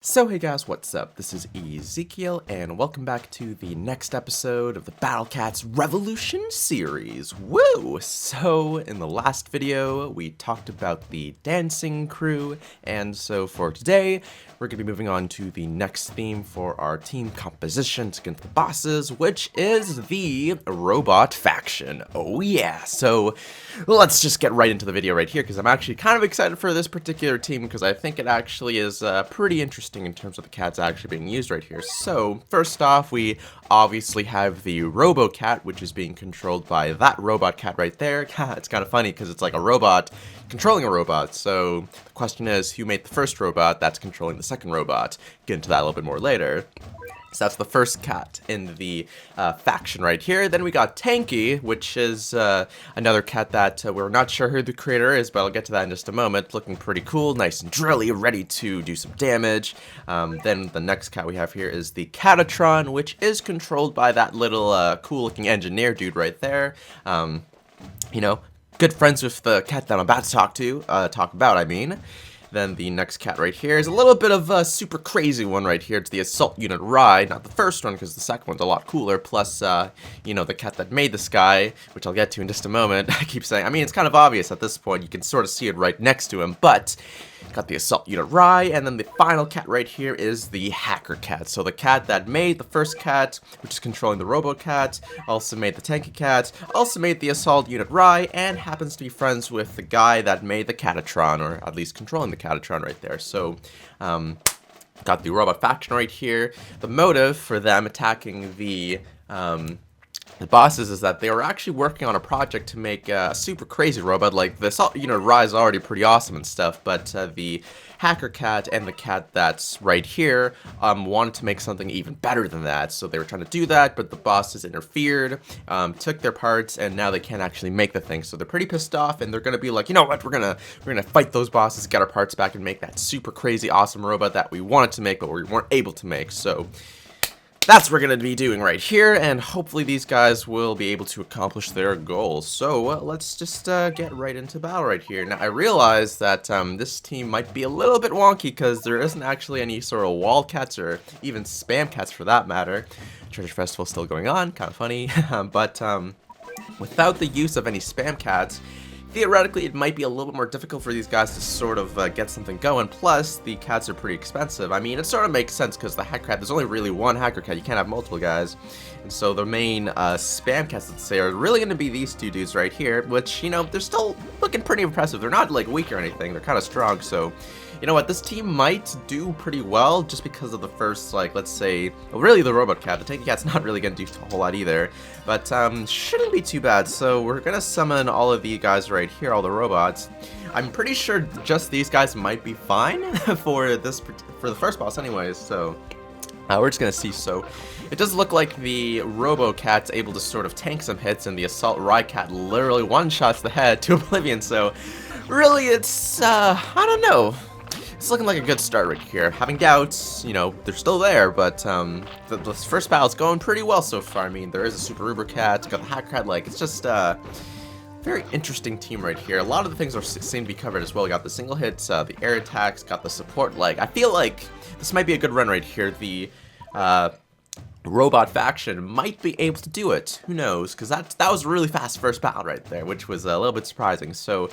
So hey guys, what's up? This is Ezekiel, and welcome back to the next episode of the Battle Cats Revolution series. Woo! So, in the last video, we talked about the dancing crew, and so for today, we're going to be moving on to the next theme for our team composition against the bosses, which is the robot faction. Oh yeah! So, let's just get right into the video right here, because I'm actually kind of excited for this particular team, because I think it actually is pretty interesting in terms of the cats actually being used right here. So, first off, we obviously have the RoboCat, which is being controlled by that robot cat right there. It's kind of funny because it's like a robot controlling a robot. So, the question is, who made the first robot that's controlling the second robot? Get into that a little bit more later. So that's the first cat in the faction right here. Then we got Tanky, which is another cat that we're not sure who the creator is, but I'll get to that in just a moment. Looking pretty cool, nice and drilly, ready to do some damage. Then the next cat we have here is the Catatron, which is controlled by that little cool-looking engineer dude right there. You know, good friends with the cat that I'm about to talk about, I mean. Then the next cat right here is a little bit of a super crazy one right here. It's the Assault Unit Rai, not the first one because the second one's a lot cooler. Plus, you know, the cat that made this guy, which I'll get to in just a moment. I keep saying, I mean, it's kind of obvious at this point. You can sort of see it right next to him, but got the Assault Unit Rai, and then the final cat right here is the Hacker Cat. So the cat that made the first cat, which is controlling the RoboCat, also made the Tanky Cat, also made the Assault Unit Rai, and happens to be friends with the guy that made the Catatron, or at least controlling the Catatron right there. So, got the robot faction right here. The motive for them attacking the bosses is that they were actually working on a project to make a super crazy robot. Like this, you know, Rai is already pretty awesome and stuff, but the Hacker Cat and the cat that's right here wanted to make something even better than that. So they were trying to do that, but the bosses interfered, took their parts, and now they can't actually make the thing. So they're pretty pissed off, and they're gonna be like, you know what, we're gonna fight those bosses, get our parts back, and make that super crazy awesome robot that we wanted to make, but we weren't able to make. So that's what we're going to be doing right here, and hopefully these guys will be able to accomplish their goals. So let's just get right into battle right here. Now, I realize that this team might be a little bit wonky because there isn't actually any sort of wall cats or even spam cats for that matter. Treasure Festival still going on, kind of funny, but without the use of any spam cats, theoretically, it might be a little bit more difficult for these guys to sort of get something going. Plus, the cats are pretty expensive. I mean, it sort of makes sense because the Hacker Cat, there's only really one Hacker Cat. You can't have multiple guys. And so the main spam cats, let's say, are really going to be these two dudes right here, which, you know, they're still looking pretty impressive. They're not, like, weak or anything. They're kind of strong, so you know what, this team might do pretty well just because of the first, like, let's say, well, really the Robot Cat. The Tanky Cat's not really going to do a whole lot either, but shouldn't be too bad. So we're going to summon all of these guys right here, all the robots. I'm pretty sure just these guys might be fine for the first boss anyways, so we're just going to see. So it does look like the RoboCat's able to sort of tank some hits, and the Assault Rai Cat literally one-shots the head to oblivion, so really it's, I don't know. It's looking like a good start right here. Having doubts, you know, they're still there, but the first battle's going pretty well so far. I mean, there is a Super Uber Cat, got the Hacker Cat, like, it's just a very interesting team right here. A lot of the things seem to be covered as well. We got the single hits, the air attacks, got the support leg. I feel like this might be a good run right here. The robot faction might be able to do it. Who knows? Because that was a really fast first battle right there, which was a little bit surprising. So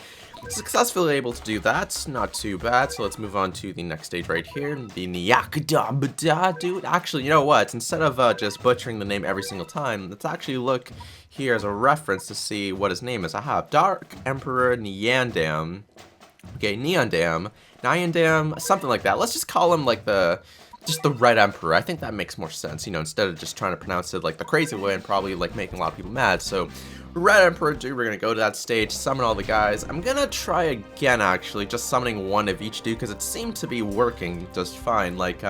successfully able to do that, not too bad. So let's move on to the next stage right here, the Nyakadabada dude. Actually, you know what? Instead of just butchering the name every single time, let's actually look here as a reference to see what his name is. I have Dark Emperor Nyandam. Okay, Nyandam, something like that. Let's just call him like just the Red Emperor. I think that makes more sense, you know, instead of just trying to pronounce it like the crazy way and probably like making a lot of people mad. So Red Emperor dude, we're gonna go to that stage, summon all the guys. I'm gonna try again actually, just summoning one of each dude because it seemed to be working just fine. Like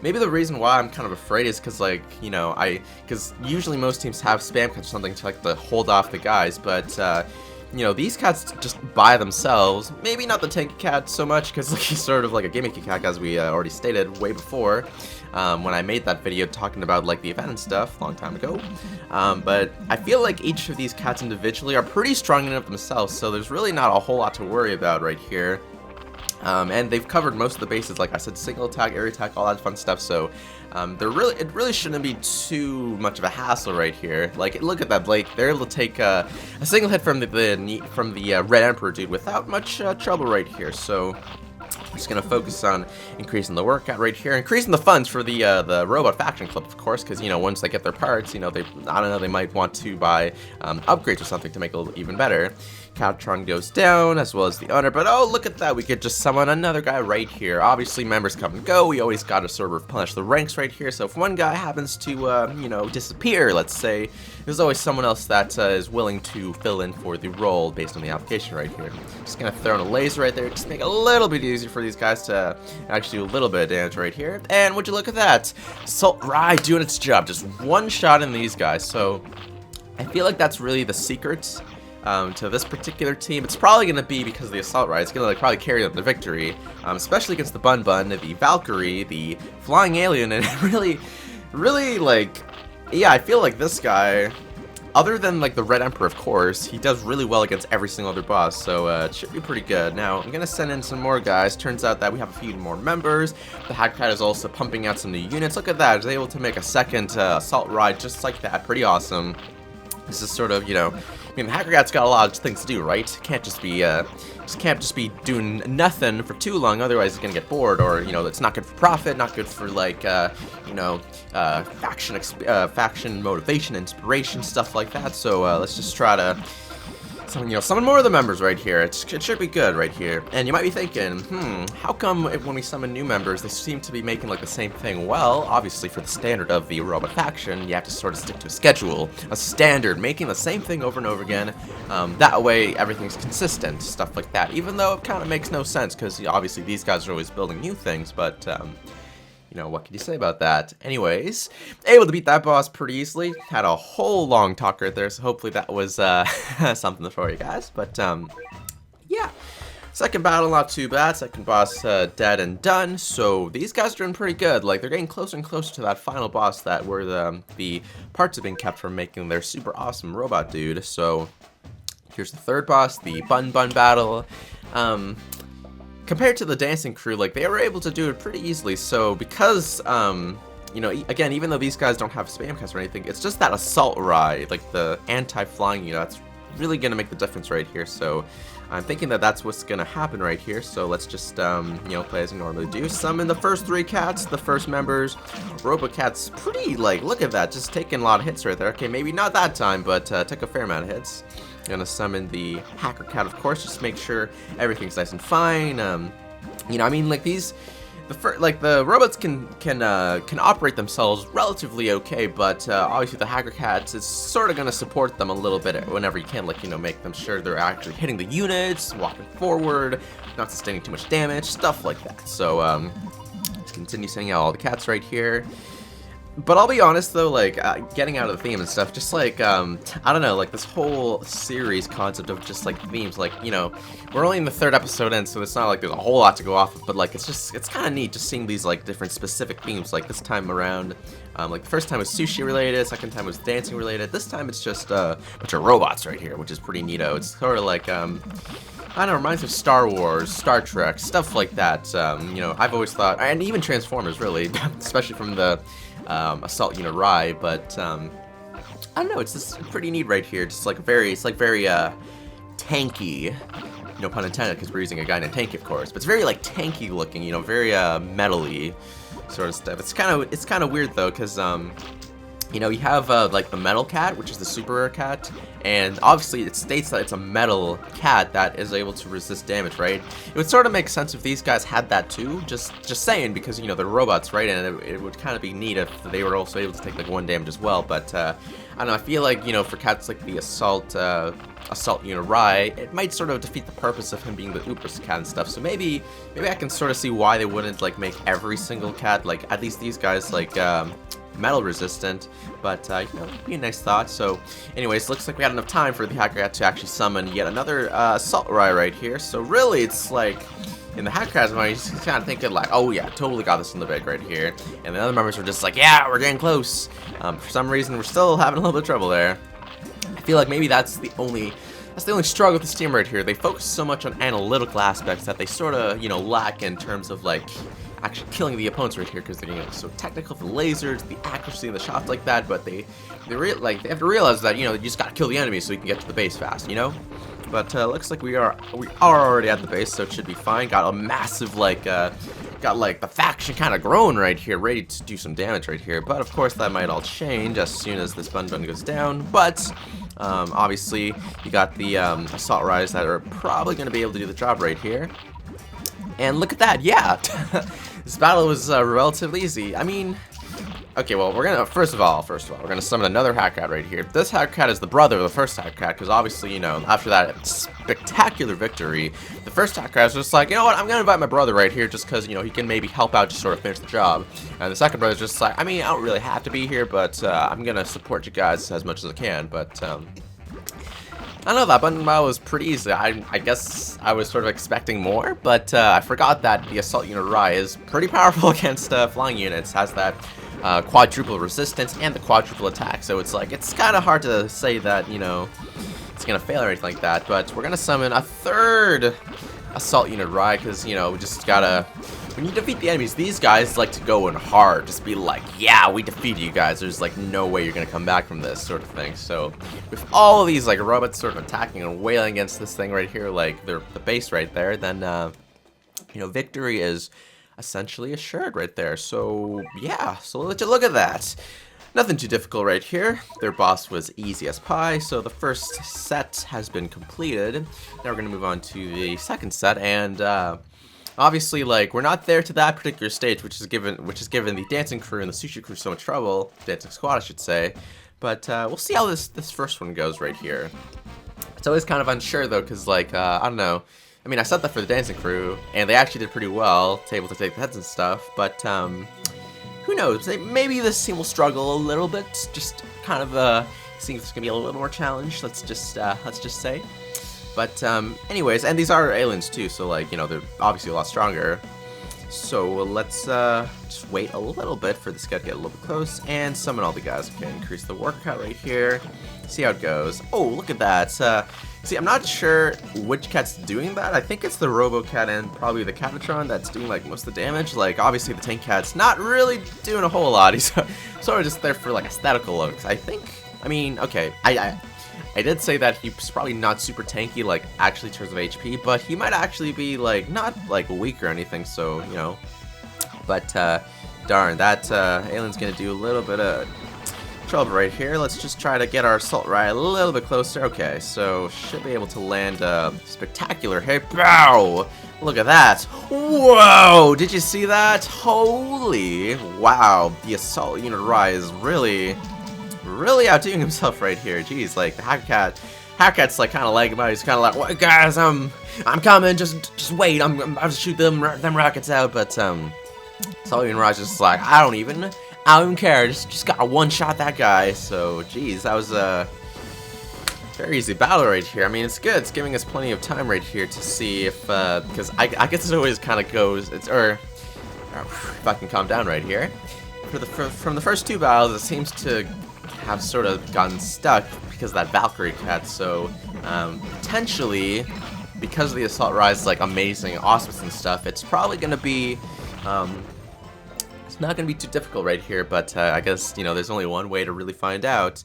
maybe the reason why I'm kind of afraid is because, like, you know, because usually most teams have spam cats or something to like to hold off the guys, but you know, these cats just by themselves, maybe not the tanky cat so much, because like, he's sort of like a gimmicky cat, as we already stated way before, when I made that video talking about like the event and stuff a long time ago. But I feel like each of these cats individually are pretty strong enough themselves, so there's really not a whole lot to worry about right here. And they've covered most of the bases, like I said, single attack, area attack, all that fun stuff. So it really shouldn't be too much of a hassle right here. Like, look at that, Blake. They're able to take a single hit from the Red Emperor dude without much trouble right here. So I'm just gonna focus on increasing the workout right here, increasing the funds for the Robot Faction Club, of course, because, you know, once they get their parts, you know, I don't know, they might want to buy upgrades or something to make it a little even better. Catron goes down, as well as the Honor, but oh, look at that, we could just summon another guy right here. Obviously, members come and go, we always gotta sort of replenish the ranks right here, so if one guy happens to, you know, disappear, let's say, there's always someone else that is willing to fill in for the role based on the application right here. Just gonna throw in a laser right there, just make it a little bit easier for these guys to actually do a little bit of damage right here, and would you look at that, Assault Ride doing its job, just one shot in these guys, so I feel like that's really the secret to this particular team. It's probably going to be because of the Assault Ride. It's going to like probably carry them to victory, especially against the Bun Bun, the Valkyrie, the Flying Alien, and really like, yeah, I feel like this guy, other than like the Red Emperor, of course, he does really well against every single other boss, so it should be pretty good. Now, I'm going to send in some more guys. Turns out that we have a few more members. The Hacker Cat is also pumping out some new units. Look at that. He's able to make a second Assault Ride just like that. Pretty awesome. This is sort of, you know, I mean, the Hacker Cat's got a lot of things to do, right? Can't just be doing nothing for too long, otherwise he's gonna get bored, or, you know, it's not good for profit, not good for, like, you know, faction motivation, inspiration, stuff like that. So let's just try to summon more of the members right here. It should be good right here. And you might be thinking, how come when we summon new members, they seem to be making like the same thing? Well, obviously for the standard of the Robot Faction, you have to sort of stick to a schedule, a standard, making the same thing over and over again. That way everything's consistent, stuff like that. Even though it kind of makes no sense, because obviously these guys are always building new things, but you know, what can you say about that? Anyways, able to beat that boss pretty easily. Had a whole long talk right there, so hopefully that was something for you guys. But, yeah. Second battle, not too bad. Second boss dead and done. So these guys are doing pretty good. Like, they're getting closer and closer to that final boss that where the parts have been kept from making their super awesome robot dude. So here's the third boss, the Bun Bun battle. Compared to the Dancing Crew, like, they were able to do it pretty easily, so because, you know, again, even though these guys don't have spam cast or anything, it's just that Assault Ride, like the anti-flying, you know, that's really gonna make the difference right here, so I'm thinking that that's what's gonna happen right here, so let's just, you know, play as we normally do. Summon the first three cats, the first members. RoboCat's pretty, like, look at that, just taking a lot of hits right there. Okay, maybe not that time, but took a fair amount of hits. Gonna summon the Hacker Cat, of course, just to make sure everything's nice and fine. You know, I mean, like the robots can operate themselves relatively okay, but obviously the Hacker Cats is sort of gonna support them a little bit whenever you can, like, you know, make them sure they're actually hitting the units, walking forward, not sustaining too much damage, stuff like that. So let's continue sending out all the cats right here. But I'll be honest though, like, getting out of the theme and stuff, just like, I don't know, like this whole series concept of just like themes, like, you know, we're only in the third episode in, so it's not like there's a whole lot to go off of, but like, it's kind of neat just seeing these like different specific themes, like this time around, like the first time was sushi related, second time was dancing related, this time it's just a bunch of robots right here, which is pretty neato. It's sort of like, I don't know, reminds me of Star Wars, Star Trek, stuff like that. You know, I've always thought, and even Transformers really, especially from the Assault Unit Rai, but I don't know, it's just pretty neat right here. Just like very, it's like very tanky, no pun intended, because we're using a guy named Tanky, of course. But it's very like tanky looking, you know, very metally sort of stuff. It's kind of weird though, because you know, you have like the Metal Cat, which is the super rare cat, and obviously it states that it's a metal cat that is able to resist damage, right? It would sort of make sense if these guys had that too, just saying, because, you know, they're robots, right? And it would kind of be neat if they were also able to take like 1 damage as well, but I don't know, I feel like, you know, for cats like the Assault Unit Rai, it might sort of defeat the purpose of him being the Uber's cat and stuff, so maybe I can sort of see why they wouldn't like make every single cat, like at least these guys, like metal resistant, but you know, it'd be a nice thought. So anyways, looks like we had enough time for the Hacker Cat to actually summon yet another Assault Rai right here. So really, it's like, in the Hacker Cat's mind, he's kind of thinking like, oh yeah, totally got this in the bag right here. And the other members were just like, yeah, we're getting close. For some reason, we're still having a little bit of trouble there. I feel like maybe that's the only struggle with this team right here. They focus so much on analytical aspects that they sort of, you know, lack in terms of like actually killing the opponents right here, because they're getting so technical for the lasers, the accuracy of the shots like that. But they have to realize that, you know, you just gotta kill the enemy so you can get to the base fast, you know. But looks like we are already at the base, so it should be fine. Got a massive got like the faction kind of growing right here, ready to do some damage right here. But of course that might all change as soon as this button goes down. But obviously you got the Assault Rise that are probably going to be able to do the job right here. And look at that, yeah, this battle was relatively easy. I mean, okay, well, we're gonna first of all, we're gonna summon another Hacker Cat right here. This Hacker Cat is the brother of the first Hacker Cat, because obviously, you know, after that spectacular victory, the first Hacker Cat was just like, you know what, I'm gonna invite my brother right here just because, you know, he can maybe help out, just sort of finish the job. And the second brother's just like, I mean, I don't really have to be here, but I'm gonna support you guys as much as I can. But I don't know, that button battle was pretty easy. I guess I was sort of expecting more, but I forgot that the Assault Unit Rai is pretty powerful against flying units. Has that quadruple resistance and the quadruple attack, so it's like, it's kind of hard to say that, you know, it's gonna fail or anything like that. But we're gonna summon a third Assault Unit Rai, because, you know, we just gotta, when you defeat the enemies, these guys like to go in hard, just be like, yeah, we defeated you guys, there's like no way you're gonna come back from this sort of thing. So with all of these like robots sort of attacking and wailing against this thing right here, like the base right there, then you know, victory is essentially assured right there. So yeah, so let's look at that. Nothing too difficult right here. Their boss was easy as pie, so the first set has been completed. Now we're gonna move on to the second set, and obviously, like, we're not there to that particular stage, which is given the dancing crew and the sushi crew so much trouble, dancing squad, I should say. But we'll see how this first one goes right here. It's always kind of unsure though, because like I don't know. I mean, I said that for the dancing crew, and they actually did pretty well, able to take the heads and stuff. But who knows? Maybe this team will struggle a little bit. Just kind of seeing if it's gonna be a little more challenge. Let's just say. But anyways, and these are aliens too, so like, you know, they're obviously a lot stronger. So let's just wait a little bit for this guy to get a little bit close and summon all the guys. Okay, increase the work count right here. See how it goes. Oh, look at that. See, I'm not sure which cat's doing that. I think it's the Robo-Cat and probably the Catatron that's doing like most of the damage. Like, obviously the Tank Cat's not really doing a whole lot. He's sort of just there for like aesthetical looks, I think. I mean, okay, I did say that he's probably not super tanky, like, actually in terms of HP, but he might actually be, like, not, like, weak or anything, so, you know. But, darn, that alien's gonna do a little bit of trouble right here. Let's just try to get our Assault Rai a little bit closer. Okay, so should be able to land a spectacular hit. Bow! Look at that. Whoa! Did you see that? Holy wow. The Assault Unit Rai is really outdoing himself right here. Jeez, like the Hacker Cat's like kind of lagging by. He's kind of like, "What, guys? I'm coming. Just wait. I'm about to shoot them rockets out." But Assault Unit Rai's just like, I don't even care. Just gotta one shot that guy. So, jeez, that was a very easy battle right here. I mean, it's good. It's giving us plenty of time right here to see if because I guess it always kind of goes. If I can calm down right here. From the first two battles, it seems to have sort of gotten stuck because of that Valkyrie cat. So potentially, because of the Assault Rise, like amazing awesomeness and stuff, it's probably gonna be it's not gonna be too difficult right here. But I guess, you know, there's only one way to really find out.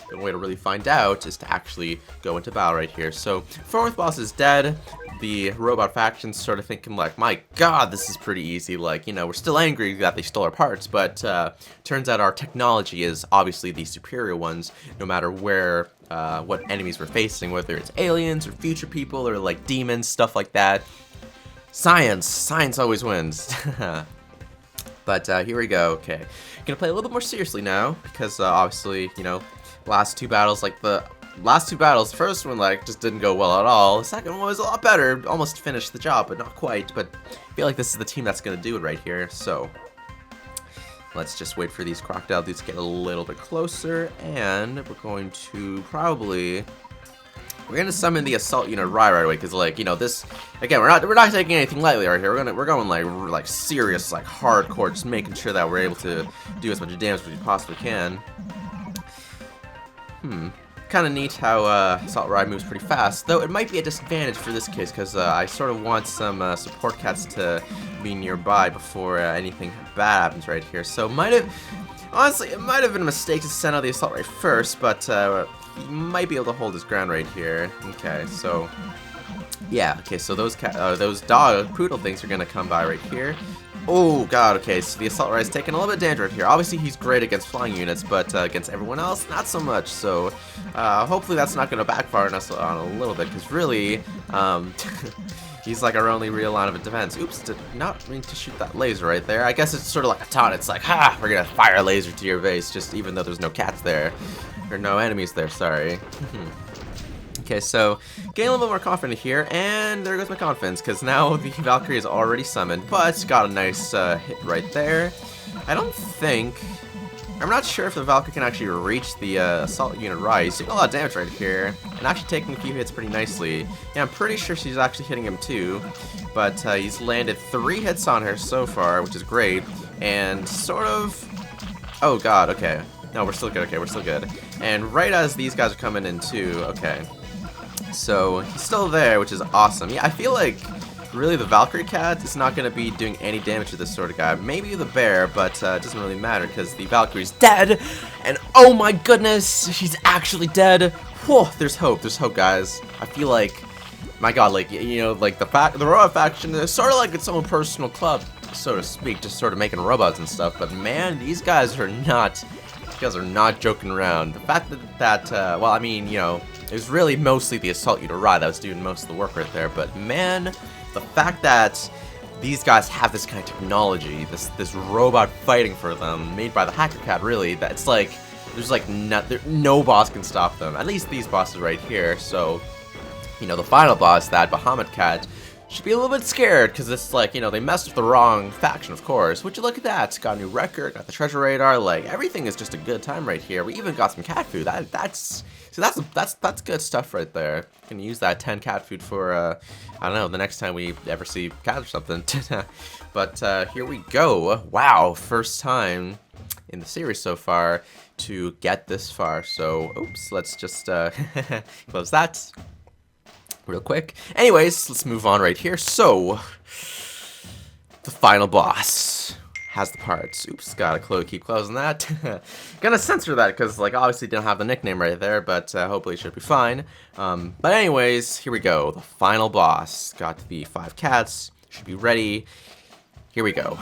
The way to really find out is to actually go into battle right here. So fourth boss is dead. The robot faction's sort of thinking like, my god, this is pretty easy. Like, you know, we're still angry that they stole our parts, but turns out our technology is obviously the superior ones, no matter where, what enemies we're facing, whether it's aliens or future people or like demons, stuff like that. Science always wins. But here we go. Okay, gonna play a little bit more seriously now because obviously, you know, last two battles, the first one like just didn't go well at all. The second one was a lot better, almost finished the job, but not quite. But I feel like this is the team that's gonna do it right here. So Let's just wait for these crocodile dudes to get a little bit closer, and we're going to probably... We're gonna summon the assault unit right away, because like, you know, this again, we're not taking anything lightly right here. We're going like serious, like hardcore, just making sure that we're able to do as much damage as we possibly can. Kind of neat how Assault Ride moves pretty fast, though it might be a disadvantage for this case, because I sort of want some support cats to be nearby before anything bad happens right here. So honestly, it might have been a mistake to send out the Assault Ride first, but he might be able to hold his ground right here. Okay, so yeah, okay, so those dog poodle things are gonna come by right here. Oh god, okay, so the Assault Ride is taking a little bit of damage right here. Obviously he's great against flying units, but against everyone else, not so much. So hopefully that's not gonna backfire on us on a little bit, because really he's like our only real line of defense. Oops, did not mean to shoot that laser right there. I guess it's sort of like a taunt. It's like, ha, we're gonna fire a laser to your base, just even though there's no cats there. Or no enemies there, sorry. Okay, so getting a little bit more confident here, and there goes my confidence, because now the Valkyrie is already summoned, but got a nice hit right there. I'm not sure if the Valkyrie can actually reach the assault unit right. He's taking a lot of damage right here, and actually taking a few hits pretty nicely. Yeah, I'm pretty sure she's actually hitting him too, but he's landed 3 hits on her so far, which is great, and sort of... Oh god, okay. No, we're still good, okay, we're still good. And right as these guys are coming in too, okay. So, he's still there, which is awesome. Yeah, I feel like, really, the Valkyrie cat is not going to be doing any damage to this sort of guy. Maybe the bear, but it doesn't really matter, because the Valkyrie's dead! And oh my goodness, she's actually dead! Whoa, there's hope, guys. I feel like, my god, like, you know, like, the robot faction is sort of like its own personal club, so to speak, just sort of making robots and stuff, but man, these guys are not joking around. The fact that well, I mean, you know, it was really mostly the Assault Unit Ride that was doing most of the work right there, but man, the fact that these guys have this kind of technology, this robot fighting for them, made by the Hacker Cat, really, that it's like, there's like no boss can stop them, at least these bosses right here. So, you know, the final boss, that Bahamut Cat, should be a little bit scared, because it's like, you know, they messed with the wrong faction, of course. Would you look at that? Got a new record, got the treasure radar, like, everything is just a good time right here. We even got some cat food. That's good stuff right there. Gonna use that 10 cat food for, I don't know, the next time we ever see cats or something. But here we go. Wow, first time in the series so far to get this far. So, oops, let's just close that real quick. Anyways, let's move on right here. So, the final boss has the parts. Oops, gotta keep closing that. Gonna censor that because, like, obviously didn't have the nickname right there, but hopefully it should be fine. But anyways, here we go. The final boss. Got the 5 cats. Should be ready. Here we go.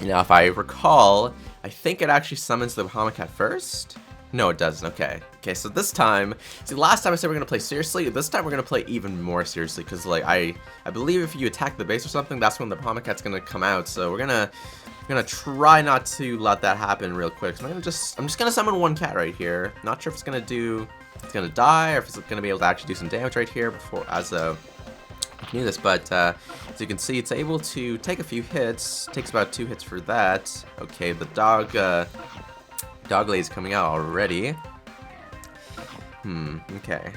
Now, if I recall, I think it actually summons the Bahamut Cat first. No, it doesn't. Okay. Okay, so this time, see, last time I said we're gonna play seriously. This time we're gonna play even more seriously, because like I believe if you attack the base or something, that's when the Bahamut Cat's gonna come out. So we're gonna try not to let that happen real quick. So I'm just gonna summon 1 cat right here. Not sure if it's gonna die, or if it's gonna be able to actually do some damage right here before I can do this. But as you can see, it's able to take a few hits. Takes about 2 hits for that. Okay, the dog lady's coming out already. Okay.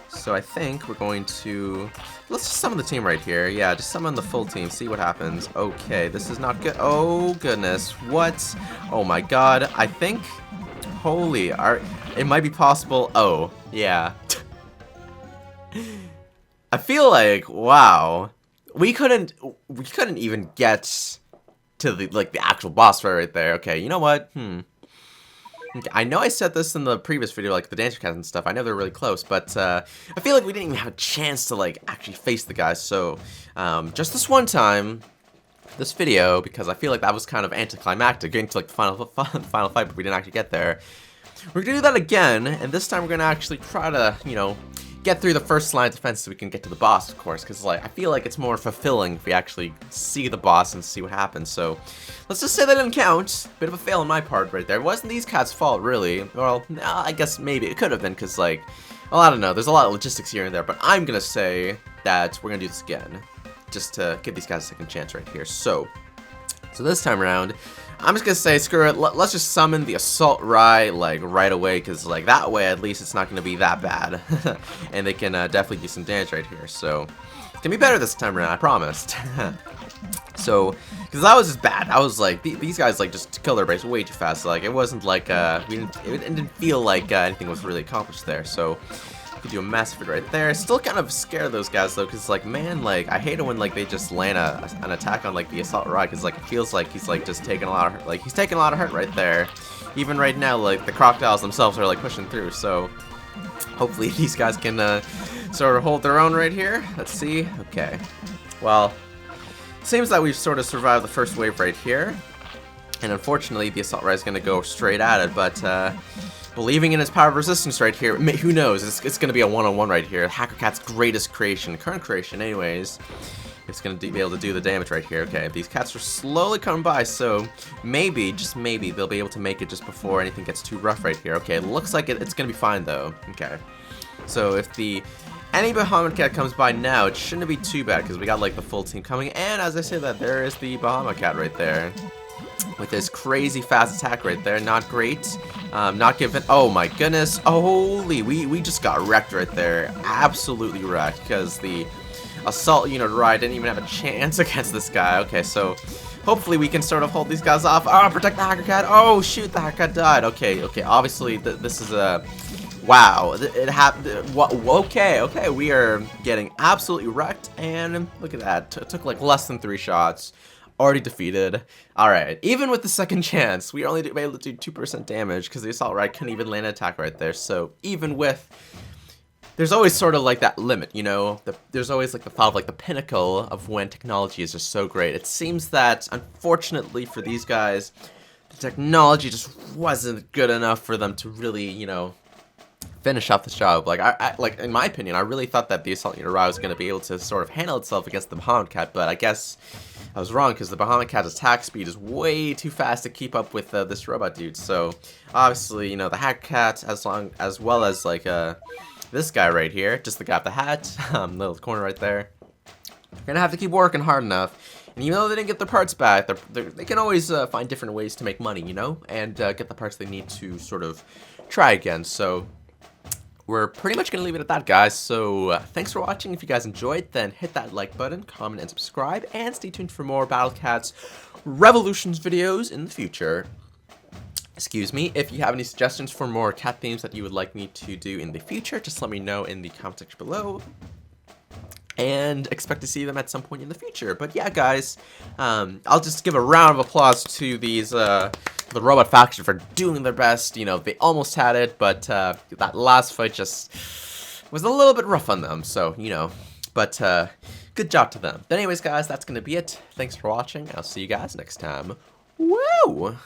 So I think we're going to... Let's just summon the team right here. Yeah, just summon the full team. See what happens. Okay, this is not good. Oh, goodness. What? Oh, my God. I think... Holy... It might be possible... Oh, yeah. I feel like... Wow. We couldn't even get to the actual boss fight right there. Okay, you know what? Okay, I know I said this in the previous video, like the Dancer Cats and stuff. I know they're really close, but I feel like we didn't even have a chance to like actually face the guys. So just this one time, this video, because I feel like that was kind of anticlimactic, getting to like the final fight, but we didn't actually get there. We're gonna do that again, and this time we're gonna actually try to, you know, get through the first line of defense so we can get to the boss, of course, because like I feel like it's more fulfilling if we actually see the boss and see what happens. So let's just say that didn't count. Bit of a fail on my part right there. It wasn't these cats' fault, really. Well, I guess maybe it could have been, because like, well, I don't know. There's a lot of logistics here and there, but I'm gonna say that we're gonna do this again, just to give these guys a second chance right here. So So this time around, I'm just gonna say screw it. Let's just summon the Assault Rai like right away, because like that way at least it's not gonna be that bad, and they can definitely do some damage right here. So it's gonna be better this time around, I promised. So, because that was just bad. I was like, these guys like just killed their base way too fast. Like it wasn't like it didn't feel like anything was really accomplished there. So you could do a massive hit right there. Still kind of scared of those guys though, because like man, like I hate it when like they just land an attack on like the Assault Rai, because like it feels like he's like just taking a lot of hurt. Like he's taking a lot of hurt right there. Even right now, like the crocodiles themselves are like pushing through. So hopefully these guys can sort of hold their own right here. Let's see. Okay. Well. Seems that we've sort of survived the first wave right here, and unfortunately the Assault Rai is going to go straight at it, but believing in his power of resistance right here, who knows, it's going to be a one-on-one right here. HackerCat's greatest creation, current creation anyways, it's going to be able to do the damage right here. Okay, these cats are slowly coming by, so maybe, just maybe, they'll be able to make it just before anything gets too rough right here. Okay, it looks like it's going to be fine though. Okay, so if any Bahamut Cat comes by now, it shouldn't be too bad, because we got like the full team coming, and as I say that, there is the Bahamut Cat right there with his crazy fast attack right there. Not great. Not given. Oh my goodness. Holy, we just got wrecked right there. Absolutely wrecked, because the Assault Unit Rai didn't even have a chance against this guy. Okay, so hopefully we can sort of hold these guys off. Oh, protect the Hacker Cat. Oh shoot, the Hacker Cat died. Okay, obviously this is a... Wow, it happened. Okay, we are getting absolutely wrecked, and look at that. It took like less than 3 shots. Already defeated. Alright, even with the second chance, we only able to do 2% damage, because the Assault Rai couldn't even land an attack right there. So even with... There's always sort of like that limit, you know? There's always like the thought of like the pinnacle of when technology is just so great. It seems that, unfortunately for these guys, the technology just wasn't good enough for them to really, you know, finish off the job. Like like in my opinion, I really thought that the Assault Unit Rai was going to be able to sort of handle itself against the Bahamut Cat, but I guess I was wrong, because the Bahamut Cat's attack speed is way too fast to keep up with this robot dude. So obviously, you know, the Hacker Cat, as well as like this guy right here, just the guy with the hat, little corner right there, they're gonna have to keep working hard enough. And even though they didn't get their parts back, they can always find different ways to make money, you know, and get the parts they need to sort of try again. So we're pretty much going to leave it at that, guys. So thanks for watching. If you guys enjoyed, then hit that like button, comment, and subscribe. And stay tuned for more Battle Cats Revolutions videos in the future. Excuse me. If you have any suggestions for more cat themes that you would like me to do in the future, just let me know in the comment section below. And expect to see them at some point in the future. But yeah, guys, I'll just give a round of applause to these... the robot faction for doing their best. You know, they almost had it, but that last fight just was a little bit rough on them, so, you know, but good job to them. But anyways, guys, that's gonna be it. Thanks for watching. I'll see you guys next time. Woo!